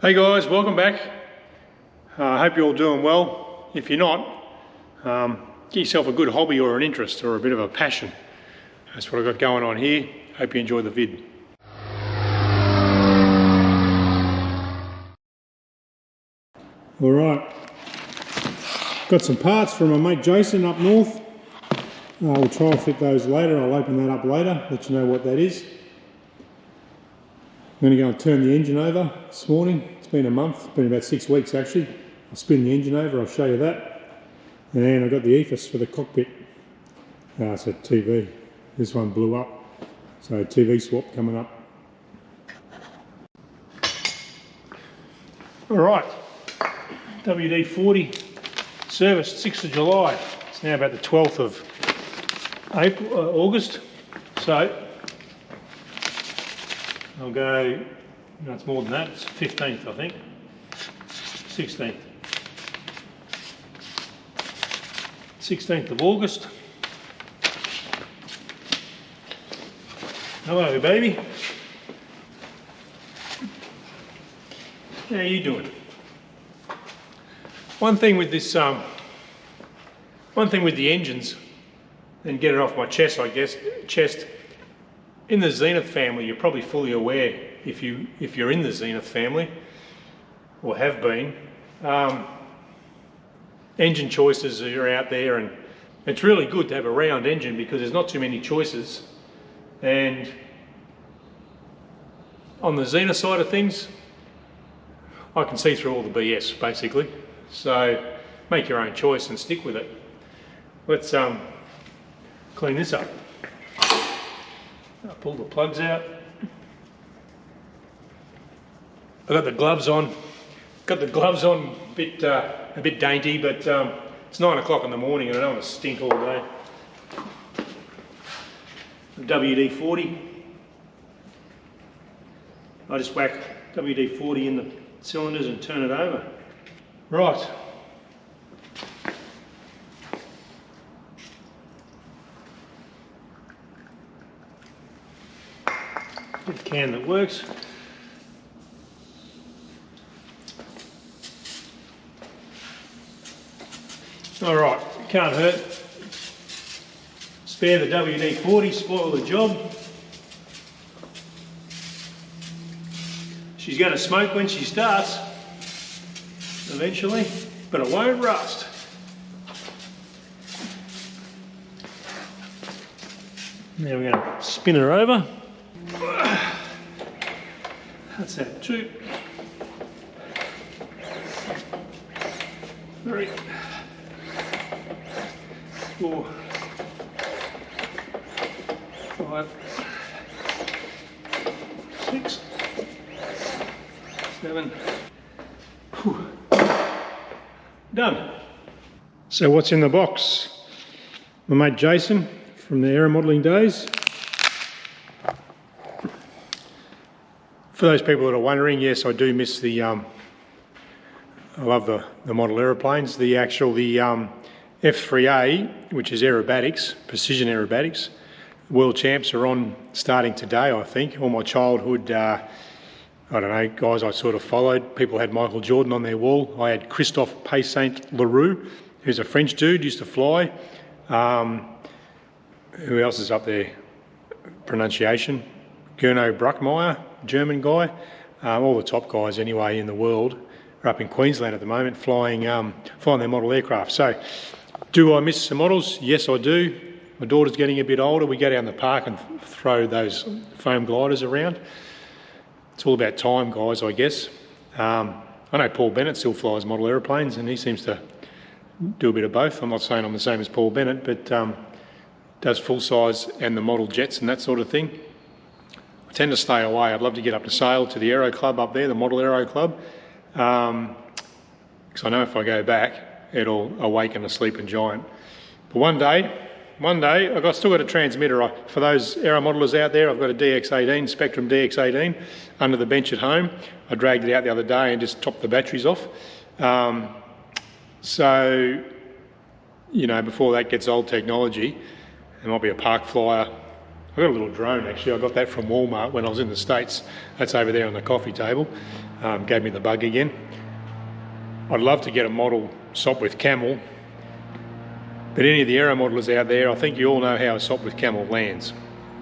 Hey guys, welcome back. I hope you're all doing well. If you're not, get yourself a good hobby or an interest or a bit of a passion. That's what I've got going on here. Hope you enjoy the vid. Alright, got some parts from my mate Jason up north. We'll try and fit those later. I'll open that up later, let you know what that is. I'm going to go and turn the engine over this morning. It's been a month, it's been about 6 weeks actually. I'll spin the engine over, I'll show you that. And I've got the ephes for the cockpit. It's a TV. This one blew up, so TV swap coming up. Alright, WD-40 serviced 6th of July. It's now about the 12th of August. So I'll go, no, it's more than that, it's 15th I think, 16th. 16th of August. Hello baby. How are you doing? One thing with this, one thing with the engines, and get it off my chest I guess, in the Zenith family, you're probably fully aware, if you're in the Zenith family, or have been, engine choices are out there, and it's really good to have a round engine because there's not too many choices. And on the Zenith side of things, I can see through all the BS basically. So make your own choice and stick with it. Let's clean this up. I'll pull the plugs out. I've got the gloves on. Got the gloves on a bit dainty, but it's 9 o'clock in the morning and I don't want to stink all day. WD-40. I just whack WD-40 in the cylinders and turn it over. Right. Good can that works. All right, can't hurt. Spare the WD-40, spoil the job. She's going to smoke when she starts, eventually, but it won't rust. Now we're going to spin her over. That's that, 2, 3, 4, 5, 6, 7. Whew. Done. So what's in the box? My mate Jason from the aeromodelling days. For those people that are wondering, yes, I do miss the, I love the model aeroplanes, the F3A, which is aerobatics, precision aerobatics. World champs are on starting today, I think. All my childhood, I don't know, guys I sort of followed. People had Michael Jordan on their wall. I had Christophe Paysant-Leroux, who's a French dude, used to fly. Who else is up there? Pronunciation. Gernot Bruckmeyer, German guy. All the top guys anyway in the world are up in Queensland at the moment flying their model aircraft. So, do I miss some models? Yes, I do. My daughter's getting a bit older. We go down the park and throw those foam gliders around. It's all about time, guys, I guess. I know Paul Bennett still flies model aeroplanes and he seems to do a bit of both. I'm not saying I'm the same as Paul Bennett, but does full size and the model jets and that sort of thing. I tend to stay away. I'd love to get up to Sale to the Aero Club up there, the Model Aero Club, because I know if I go back, it'll awaken a sleeping giant. But one day, I've still got a transmitter. For those aero modelers out there, I've got a DX18, Spectrum DX18, under the bench at home. I dragged it out the other day and just topped the batteries off. So, you know, before that gets old technology, there might be a park flyer. I've got a little drone actually, I got that from Walmart when I was in the States. That's over there on the coffee table. gave me the bug again. I'd love to get a model Sopwith Camel, but any of the aero modelers out there, I think you all know how a Sopwith Camel lands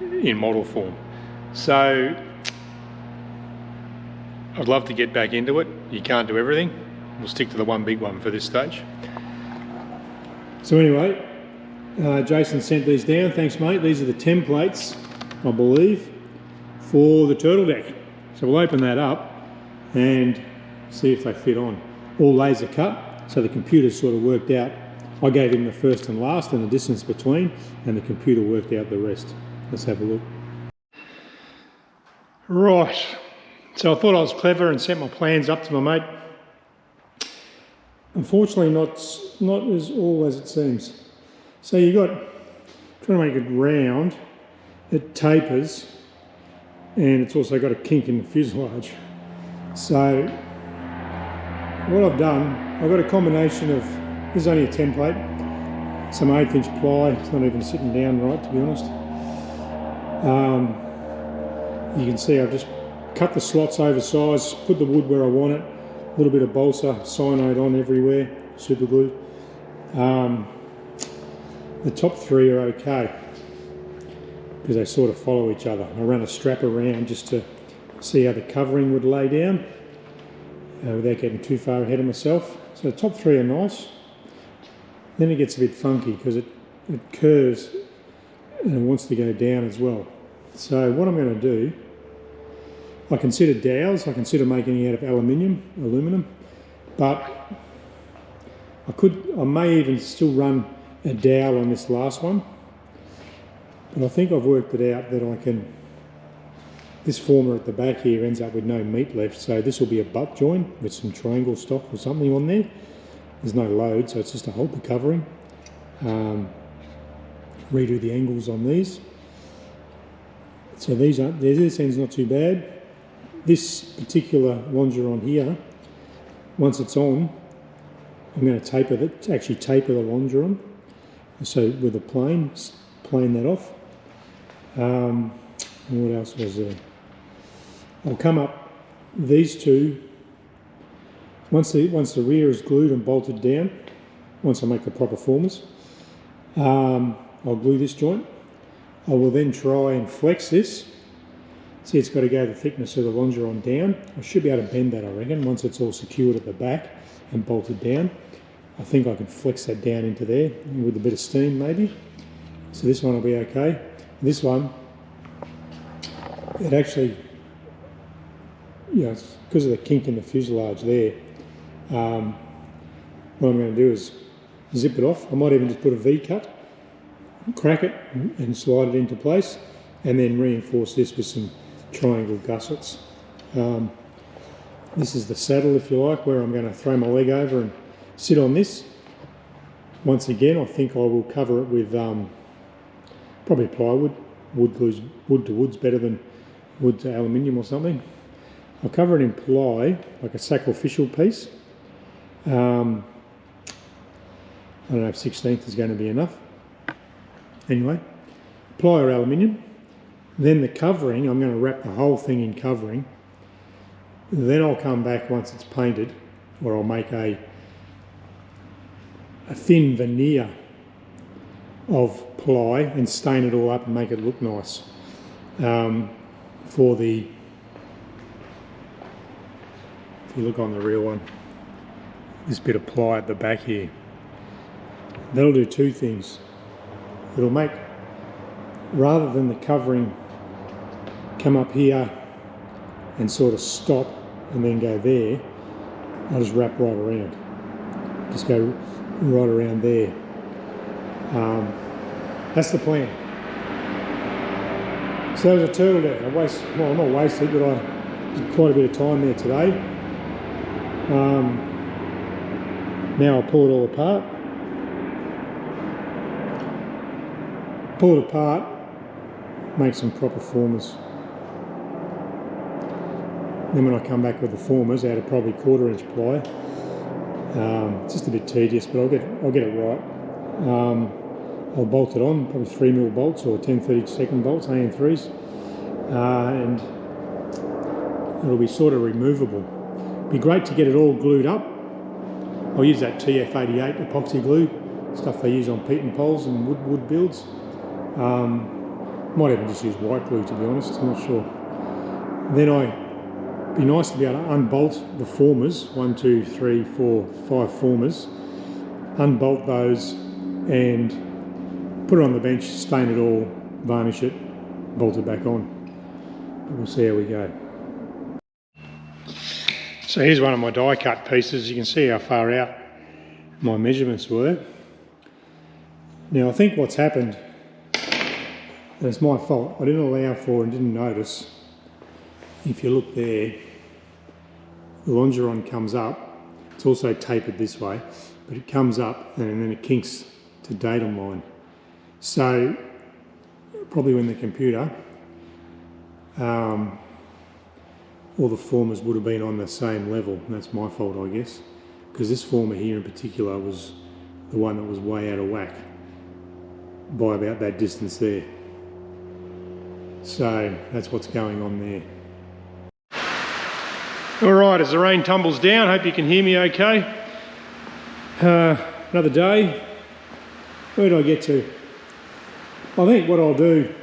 in model form. So I'd love to get back into it. You can't do everything. We'll stick to the one big one for this stage. So anyway, Jason sent these down. Thanks, mate. These are the templates, I believe, for the turtle deck. So we'll open that up and see if they fit on. All laser cut, so the computer sort of worked out. I gave him the first and last and the distance between, and the computer worked out the rest. Let's have a look. Right, so I thought I was clever and sent my plans up to my mate. Unfortunately, not as all as it seems. So you got, trying to make it round, it tapers, and it's also got a kink in the fuselage. So what I've done, I've got a combination of, this is only a template, some 1/8 inch ply, it's not even sitting down right, to be honest. You can see I've just cut the slots oversized, put the wood where I want it, a little bit of balsa, cyanide on everywhere, super glue. The top three are okay because they sort of follow each other. I ran a strap around just to see how the covering would lay down without getting too far ahead of myself. So the top three are nice. Then it gets a bit funky because it curves and it wants to go down as well. So what I'm going to do, I consider dowels, I consider making it out of aluminum, but I may even still run a dowel on this last one, but I think I've worked it out that I can, this former at the back here ends up with no meat left, so this will be a butt joint with some triangle stock or something on there. There's no load, so it's just to hold the covering. Redo the angles on these. So this end's not too bad. This particular longeron here, once it's on, I'm going to taper it, actually taper the longeron. So with a plane that off. And what else was there? I'll come up these two, once the rear is glued and bolted down, once I make the proper formers, I'll glue this joint. I will then try and flex this. See, it's got to go the thickness of the longeron down. I should be able to bend that, I reckon, once it's all secured at the back and bolted down. I think I can flex that down into there with a bit of steam maybe. So this one will be okay. This one, it actually, you know, it's because of the kink in the fuselage there. What I'm going to do is zip it off. I might even just put a V-cut, crack it and slide it into place, and then reinforce this with some triangle gussets. This is the saddle, if you like, where I'm going to throw my leg over and sit on this. Once again, I think I will cover it with probably plywood. Wood glues wood to wood's better than wood to aluminium or something. I'll cover it in ply, like a sacrificial piece. I don't know if 1/16 is going to be enough. Anyway, ply or aluminium. Then the covering, I'm going to wrap the whole thing in covering. Then I'll come back once it's painted, or I'll make a thin veneer of ply and stain it all up and make it look nice. For the, if you look on the real one, this bit of ply at the back here, that'll do two things. It'll make, rather than the covering come up here and sort of stop and then go there, I'll just wrap right around. Just go right around there. That's the plan. So that was a turtle deck. Well, I'm not wasted, but I did quite a bit of time there today. Now I'll pull it all apart. Pull it apart, make some proper formers. Then when I come back with the formers out of probably 1/4 inch ply, it's just a bit tedious, but I'll get it right. I'll bolt it on, probably 3mm bolts or 10-32 bolts, AN3s, and it'll be sort of removable. Be great to get it all glued up. I'll use that TF88 epoxy glue, stuff they use on peat poles and wood builds. Might even just use white glue, to be honest, I'm not sure. Then it'd be nice to be able to unbolt the formers, 1, 2, 3, 4, 5 formers, unbolt those and put it on the bench, stain it all, varnish it, bolt it back on. We'll see how we go. So here's one of my die cut pieces. You can see how far out my measurements were. Now I think what's happened, and it's my fault, I didn't allow for and didn't notice, if you look there, the longeron comes up. It's also tapered this way, but it comes up and then it kinks to datum line. So probably when the computer, all the formers would have been on the same level, and that's my fault, I guess, because this former here in particular was the one that was way out of whack by about that distance there. So that's what's going on there. Alright, as the rain tumbles down, hope you can hear me okay. Another day. Where did I get to? I think what I'll do,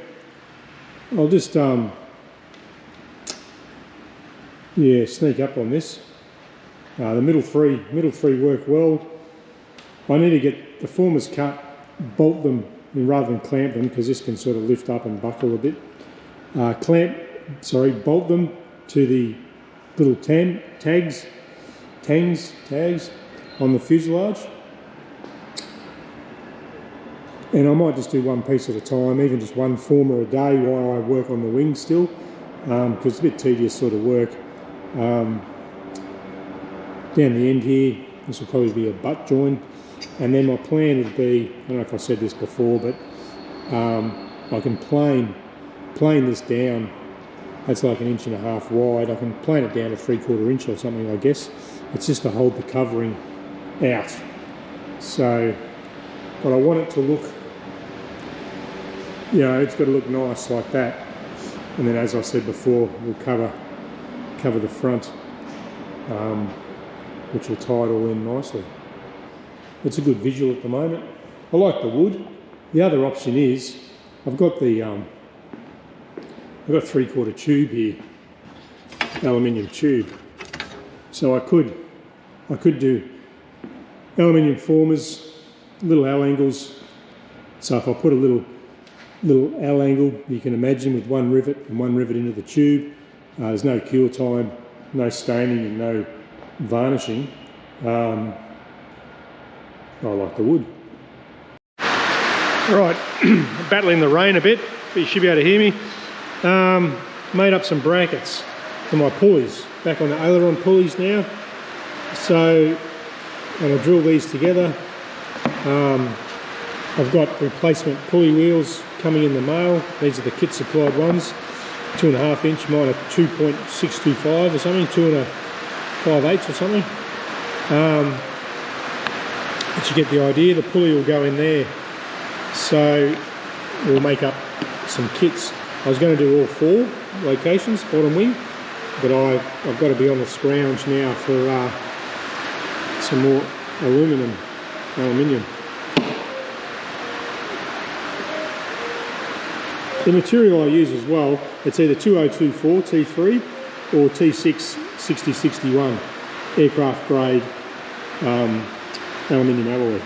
I'll just sneak up on this. The middle three work well. I need to get the formers cut, bolt them rather than clamp them, because this can sort of lift up and buckle a bit. Bolt them to the little tags on the fuselage. And I might just do one piece at a time, even just one former a day while I work on the wings still, because it's a bit tedious sort of work. Down the end here, this will probably be a butt join, and then my plan would be, I don't know if I said this before, but I can plane this down. That's like 1.5 inches wide. I can plane it down to 3/4 inch or something, I guess. It's just to hold the covering out. So, but I want it to look, it's got to look nice like that. And then, as I said before, we'll cover the front, which will tie it all in nicely. It's a good visual at the moment. I like the wood. The other option is, I've got the I've got 3/4 tube here, aluminium tube. So I could do aluminium formers, little L angles. So if I put a little L angle, you can imagine, with one rivet and one rivet into the tube. There's no cure time, no staining and no varnishing. I like the wood. Right, battling the rain a bit, but you should be able to hear me. Made up some brackets for my pulleys, back on the Aileron pulleys now. So I'm going to drill these together. I've got replacement pulley wheels coming in the mail. These are the kit supplied ones, 2.5 inch, mine are 2.625 or something, 2 5/8 or something. But you get the idea, the pulley will go in there. So we'll make up some kits. I was going to do all 4 locations, bottom wing, but I've got to be on the scrounge now for some more aluminium. The material I use as well, it's either 2024 T3 or T6 6061 aircraft grade aluminium alloy.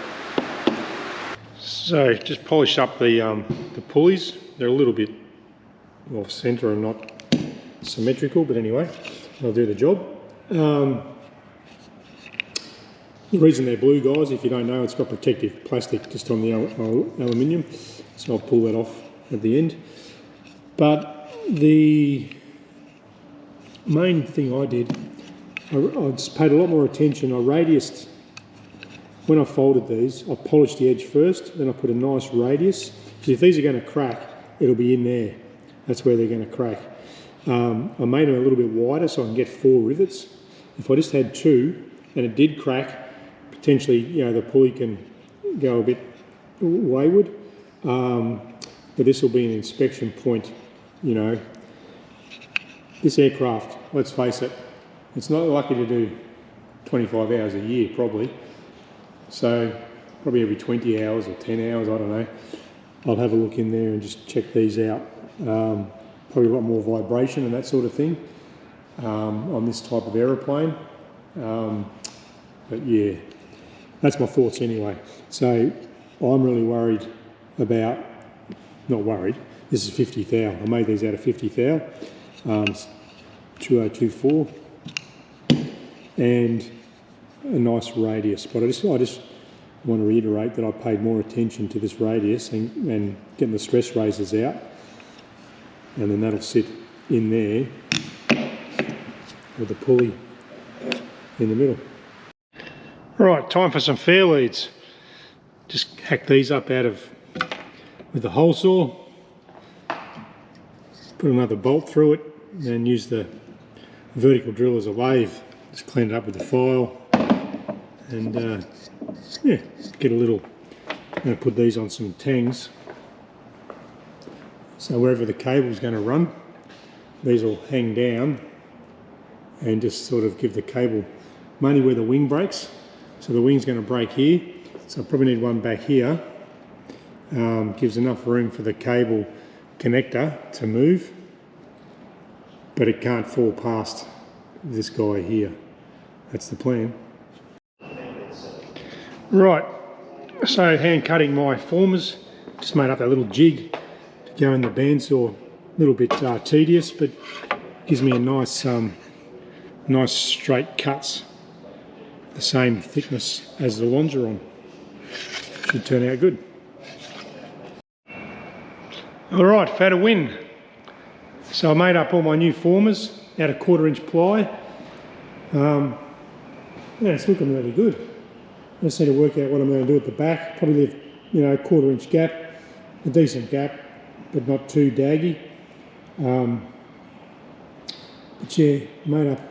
So just polish up the pulleys. They're a little bit off centre and not symmetrical, but anyway, they'll do the job. The reason they're blue, guys, if you don't know, it's got protective plastic just on the aluminium, so I'll pull that off at the end. But the main thing I did, I just paid a lot more attention. I radiused, when I folded these, I polished the edge first, then I put a nice radius, because if these are going to crack, it'll be in there. That's where they're going to crack. I made them a little bit wider so I can get 4 rivets. If I just had 2 and it did crack, potentially, the pulley can go a bit wayward. But this will be an inspection point, This aircraft, let's face it, It's not lucky to do 25 hours a year, probably. So probably every 20 hours or 10 hours, I don't know. I'll have a look in there and just check these out. Probably a lot more vibration and that sort of thing on this type of aeroplane. But yeah, that's my thoughts anyway. So I'm really worried about, not worried, this is 50 thou. I made these out of 50 thou, 2024, and a nice radius. But I just want to reiterate that I paid more attention to this radius and getting the stress raisers out, and then that'll sit in there with the pulley in the middle. Right, time for some fairleads. Just hack these up with the hole saw. Put another bolt through it and use the vertical drill as a lathe. Just clean it up with the file and yeah, get a little, I'm going to put these on some tangs. So wherever the cable's going to run, these will hang down and just sort of give the cable, mainly where the wing breaks. So the wing's going to break here, so I probably need one back here. Gives enough room for the cable connector to move, but it can't fall past this guy here. That's the plan. Right, so hand cutting my formers. Just made up that little jig to go in the bandsaw. A little bit tedious, but gives me a nice, nice straight cuts. The same thickness as the longeron. Should turn out good. Alright, had a win. So I made up all my new formers out of 1/4 inch ply. Yeah, it's looking really good. I just need to work out what I'm going to do at the back. Probably leave, you know, a 1/4 inch gap, a decent gap, but not too daggy. But yeah, made up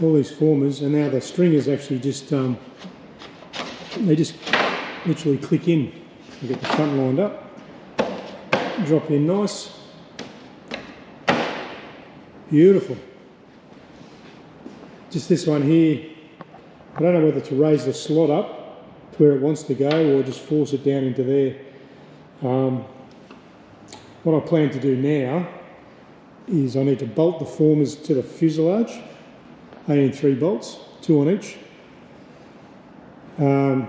all these formers, and now the stringers actually just they just literally click in. You get the front lined up, drop in nice, beautiful. Just this one here, I don't know whether to raise the slot up to where it wants to go or just force it down into there. What I plan to do now is I need to bolt the formers to the fuselage. I need 3 bolts, 2 on each. I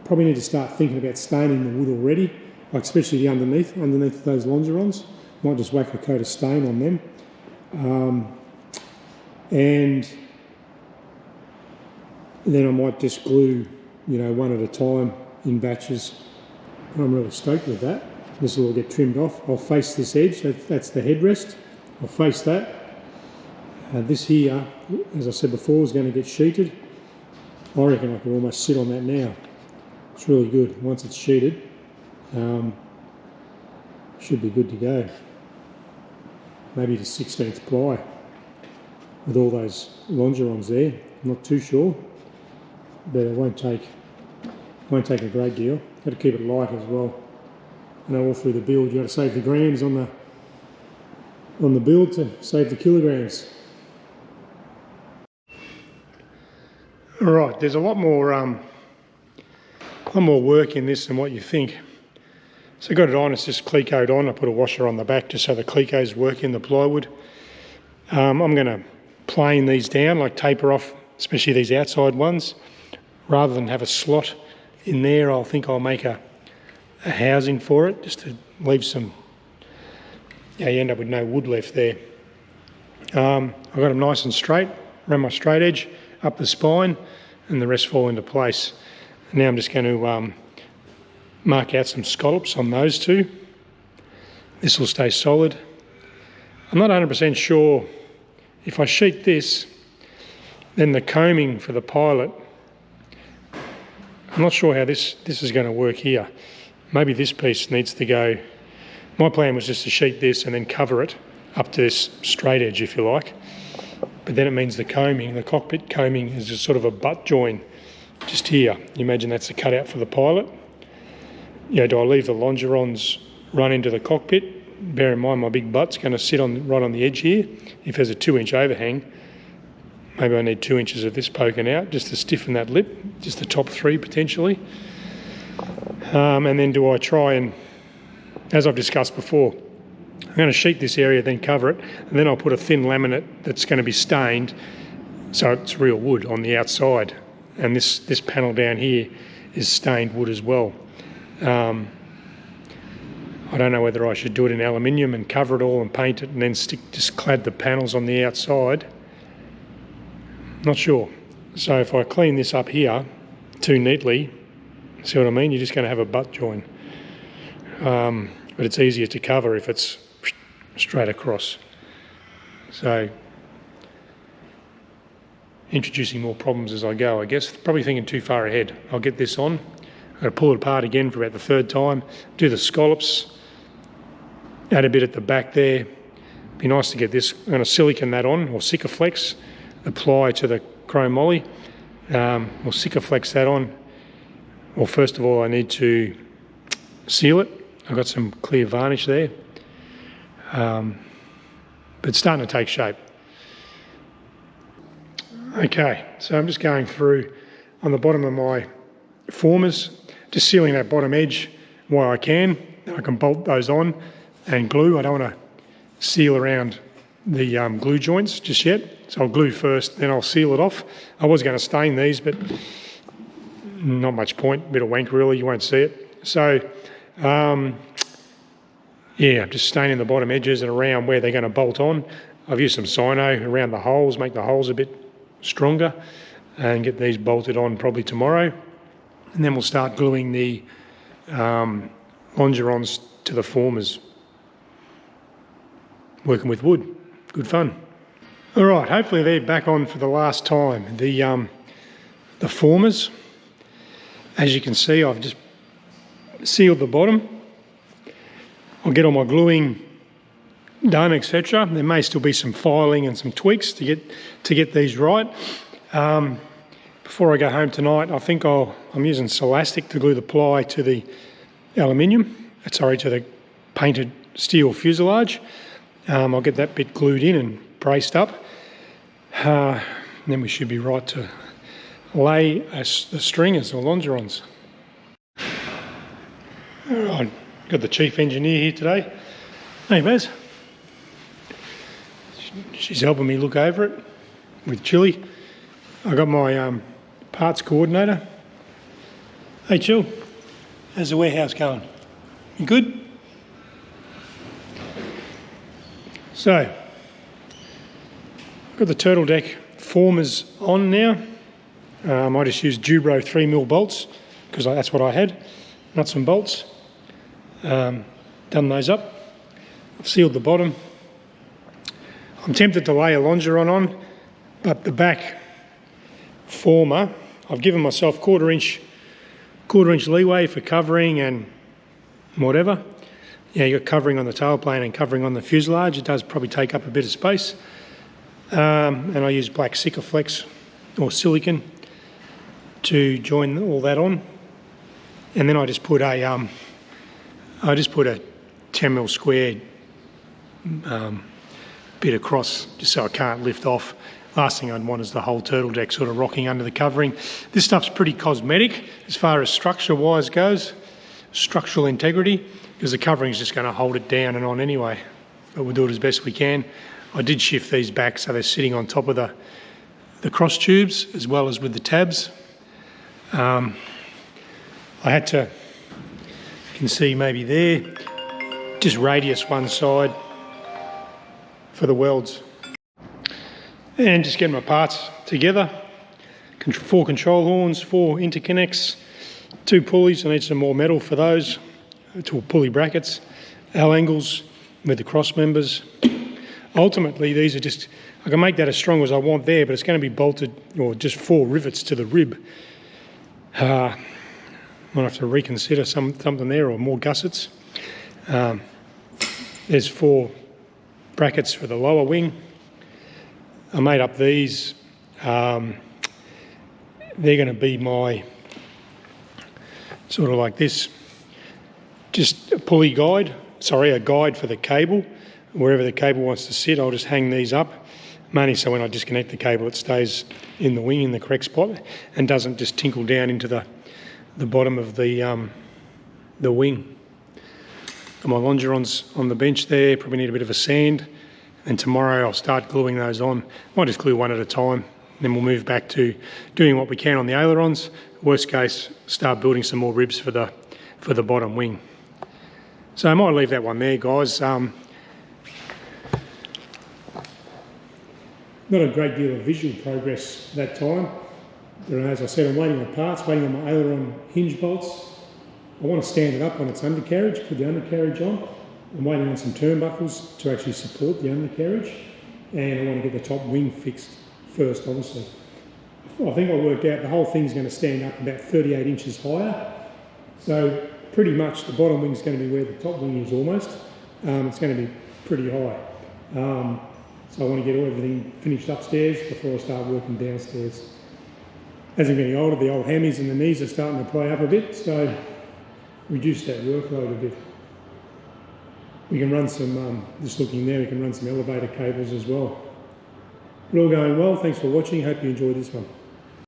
probably need to start thinking about staining the wood already, like especially the underneath those longerons. Might just whack a coat of stain on them. And then I might just glue, you know, one at a time in batches. I'm really stoked with that. This will all get trimmed off. I'll face this edge, that's the headrest. I'll face that. This here, as I said before, is going to get sheeted. I reckon I can almost sit on that now. It's really good. Once it's sheeted, should be good to go. Maybe to 16th ply with all those longerons there. I'm not too sure, but it won't take a great deal. Got to keep it light as well. I know all through the build you got to save the grams on the build to save the kilograms. All right, there's a lot more work in this than what you think. So I got it on, it's just clecoed on. I put a washer on the back just so the clecos work in the plywood. I'm going to plane these down, like taper off, especially these outside ones. Rather than have a slot in there, I think I'll make a housing for it, just to leave some, yeah, you end up with no wood left there. I've got them nice and straight, around my straight edge, up the spine, and the rest fall into place. And now I'm just going to mark out some scallops on those two. This will stay solid. I'm not 100% sure if I sheet this, then the combing for the pilot, I'm not sure how this is going to work here. Maybe this piece needs to go. My plan was just to sheet this and then cover it up to this straight edge, if you like. But then it means the combing, the cockpit combing, is just sort of a butt join just here. You imagine that's a cutout for the pilot. You know, do I leave the longerons run into the cockpit? Bear in mind my big butt's going to sit right on the edge here. If there's a 2-inch overhang, Maybe I need 2 inches of this poking out just to stiffen that lip, just the top 3 potentially. And then do I try and, as I've discussed before, I'm going to sheet this area, then cover it, and then I'll put a thin laminate that's going to be stained, so it's real wood on the outside. And this panel down here is stained wood as well. I don't know whether I should do it in aluminium and cover it all and paint it and then just clad the panels on the outside. Not sure. So if I clean this up here too neatly, see what I mean? You're just going to have a butt join. But it's easier to cover if it's straight across. So introducing more problems as I go, I guess. Probably thinking too far ahead. I'll get this on. I'm going to pull it apart again for about the 3rd time. Do the scallops. Add a bit at the back there. Be nice to get this. I'm going to silicone that on, or Sikaflex. Apply to the chrome moly. We'll Sikaflex that on. Well, first of all, I need to seal it. I've got some clear varnish there. But it's starting to take shape. Okay, so I'm just going through on the bottom of my formers, just sealing that bottom edge where I can. I can bolt those on and glue. I don't want to seal around the glue joints just yet. So I'll glue first, then I'll seal it off. I was going to stain these, but not much point. Bit of wank really, you won't see it. So, yeah, just staining the bottom edges and around where they're going to bolt on. I've used some Sino around the holes, make the holes a bit stronger, and get these bolted on probably tomorrow. And then we'll start gluing the longerons to the formers. Working with wood, good fun. All right, hopefully they're back on for the last time. The formers, as you can see, I've just sealed the bottom. I'll get all my gluing done, etc. There may still be some filing and some tweaks to get these right. Before I go home tonight, I think I'm using Celastic to glue the ply to the aluminium. Sorry, to the painted steel fuselage. I'll get that bit glued in and braced up. And then we should be right to lay the stringers or longerons. All right, got the chief engineer here today. Hey, Baz. She's helping me look over it with Chili. I got my parts coordinator. Hey, Chill. How's the warehouse going? You good? So, I've got the turtle deck formers on now. I just used Dubro 3mm bolts because that's what I had. Nuts and bolts. Done those up. I've sealed the bottom. I'm tempted to lay a longeron on, but the back former, I've given myself quarter inch leeway for covering and whatever. Yeah, you got covering on the tailplane and covering on the fuselage. It does probably take up a bit of space. And I use black Sikaflex or silicone to join all that on. And then I just put a 10mm square bit across just so I can't lift off. Last thing I'd want is the whole turtle deck sort of rocking under the covering. This stuff's pretty cosmetic as far as structure-wise goes, structural integrity, because the covering's just going to hold it down and on anyway. But we'll do it as best we can. I did shift these back so they're sitting on top of the cross tubes as well as with the tabs. I had to, you can see maybe there, just radius one side for the welds. And just getting my parts together. 4 control horns, 4 interconnects, 2 pulleys. I need some more metal for those, 2 pulley brackets, L angles with the cross members. Ultimately, these are just, I can make that as strong as I want there, but it's going to be bolted, or just 4 rivets to the rib. Might have to reconsider something there, or more gussets. There's 4 brackets for the lower wing. I made up these. They're going to be my, sort of like this, just a pulley guide, a guide for the cable. Wherever the cable wants to sit, I'll just hang these up. mainly so when I disconnect the cable it stays in the wing in the correct spot and doesn't just tinkle down into the bottom of the wing. Got my longerons on the bench there, probably need a bit of a sand, and tomorrow I'll start gluing those on. Might just glue one at a time, then we'll move back to doing what we can on the ailerons. Worst case, start building some more ribs for the bottom wing. So I might leave that one there, guys. Not a great deal of visual progress that time. As I said, I'm waiting on parts, waiting on my aileron hinge bolts. I want to stand it up on its undercarriage, put the undercarriage on. I'm waiting on some turnbuckles to actually support the undercarriage, and I want to get the top wing fixed first, obviously. I think I worked out the whole thing's going to stand up about 38 inches higher. So pretty much the bottom wing's going to be where the top wing is almost. It's going to be pretty high. So I want to get everything finished upstairs before I start working downstairs. As I'm getting older, the old hammies and the knees are starting to play up a bit, so reduce that workload a bit. We can run some, just looking there, we can run some elevator cables as well. We're all going well. Thanks for watching. Hope you enjoyed this one.